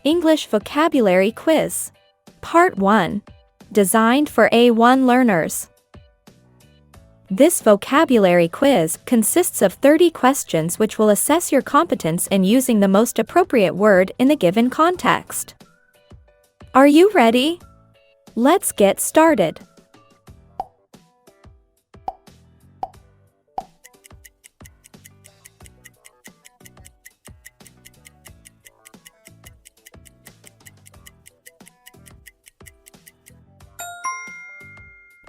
English Vocabulary Quiz. Part 1. Designed for A1 learners. This vocabulary quiz consists of 30 questions which will assess your competence in using the most appropriate word in the given context. Are you ready? Let's get started.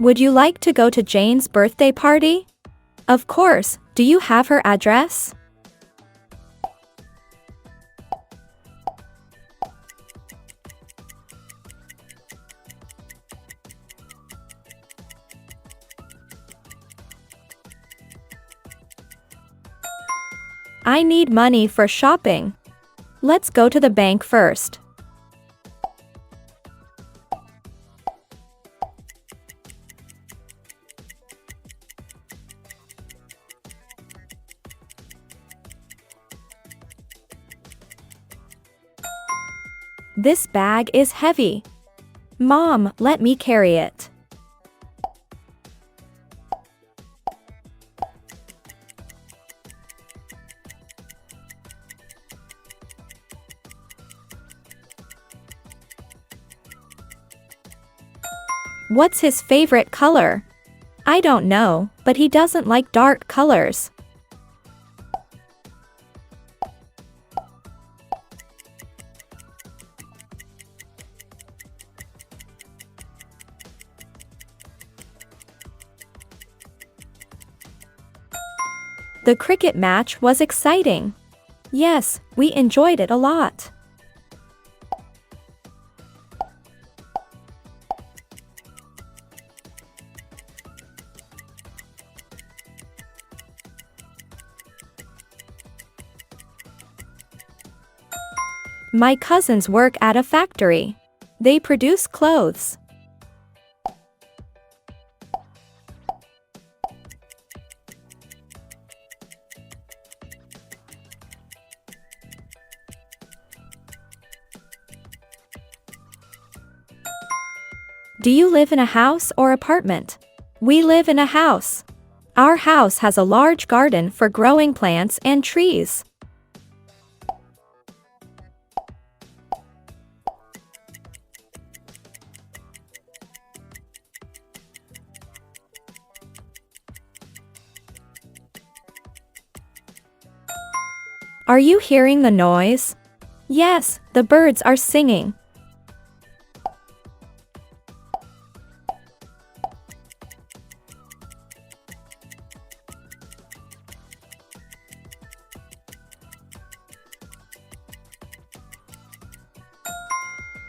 Would you like to go to Jane's birthday party? Of course. Do you have her address? I need money for shopping. Let's go to the bank first. This bag is heavy. Mom, let me carry it. What's his favorite color? I don't know, but he doesn't like dark colors. The cricket match was exciting. Yes, we enjoyed it a lot. My cousins work at a factory. They produce clothes. Do you live in a house or apartment? We live in a house. Our house has a large garden for growing plants and trees. Are you hearing the noise? Yes, the birds are singing.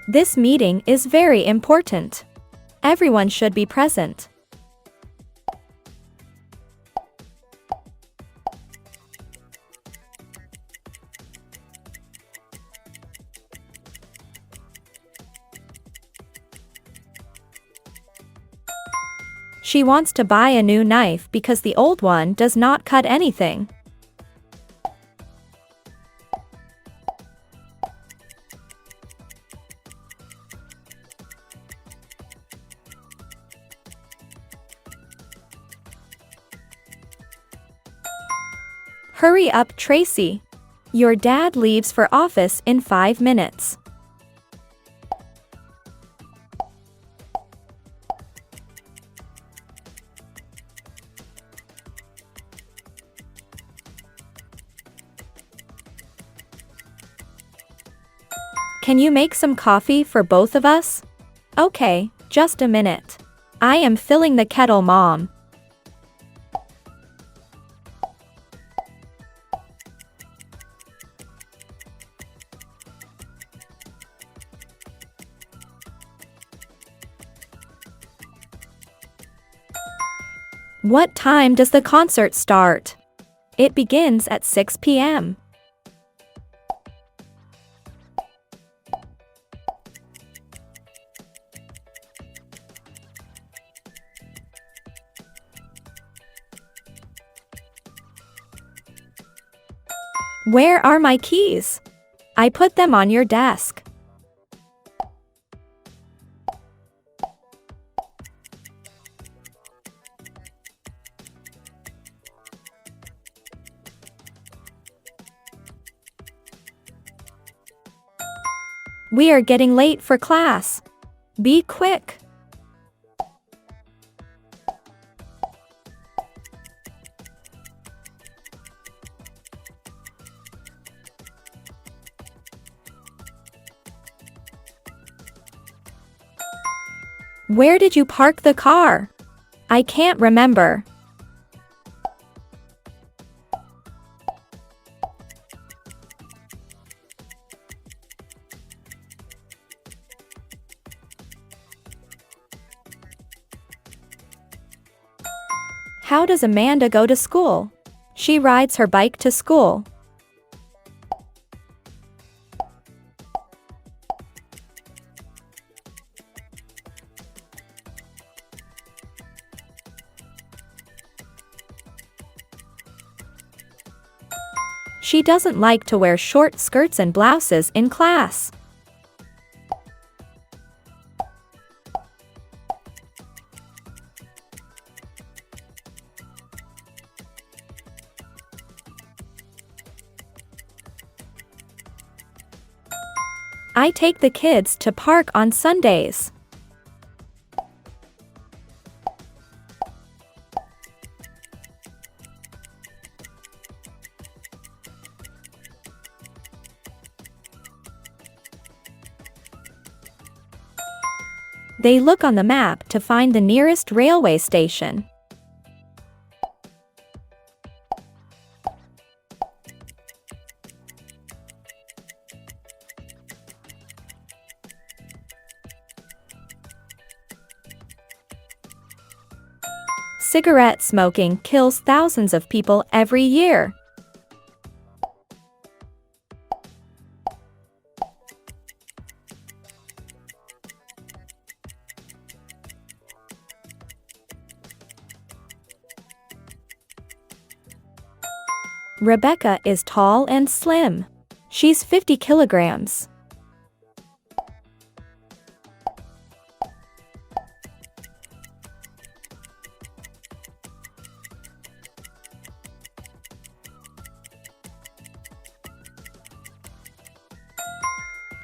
This meeting is very important. Everyone should be present. She wants to buy a new knife because the old one does not cut anything. Hurry up, Tracy. Your dad leaves for office in 5 minutes. Can you make some coffee for both of us? Okay, just a minute. I am filling the kettle, Mom. What time does the concert start? It begins at 6 p.m. Where are my keys? I put them on your desk. We are getting late for class. Be quick. Where did you park the car? I can't remember. How does Amanda go to school? She rides her bike to school. She doesn't like to wear short skirts and blouses in class. I take the kids to park on Sundays. They look on the map to find the nearest railway station. Cigarette smoking kills thousands of people every year. Rebecca is tall and slim. She's 50 kilograms.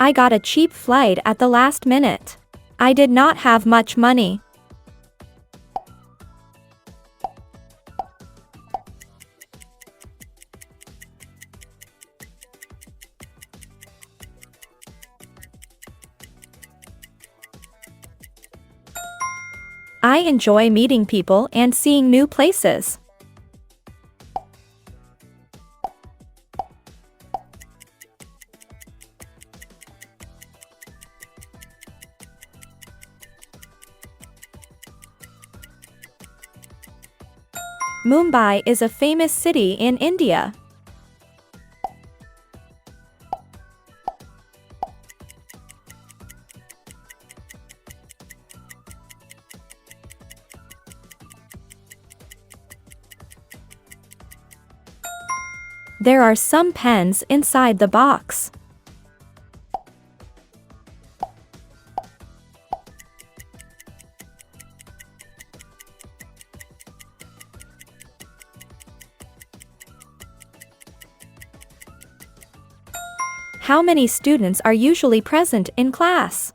I got a cheap flight at the last minute. I did not have much money. I enjoy meeting people and seeing new places. Mumbai is a famous city in India. There are some pens inside the box. How many students are usually present in class?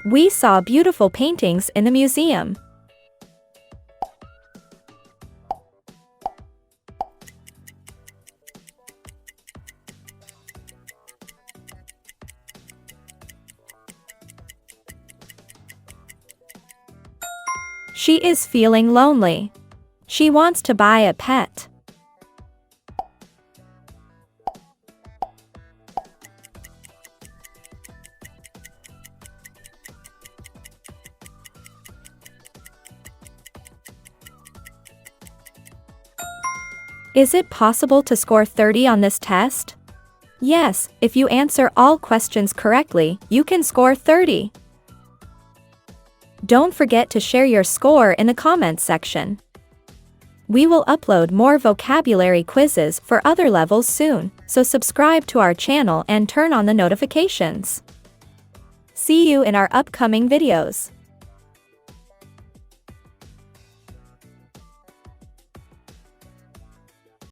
We saw beautiful paintings in the museum. She is feeling lonely. She wants to buy a pet. Is it possible to score 30 on this test? Yes, if you answer all questions correctly, you can score 30. Don't forget to share your score in the comments section. We will upload more vocabulary quizzes for other levels soon, so subscribe to our channel and turn on the notifications. See you in our upcoming videos.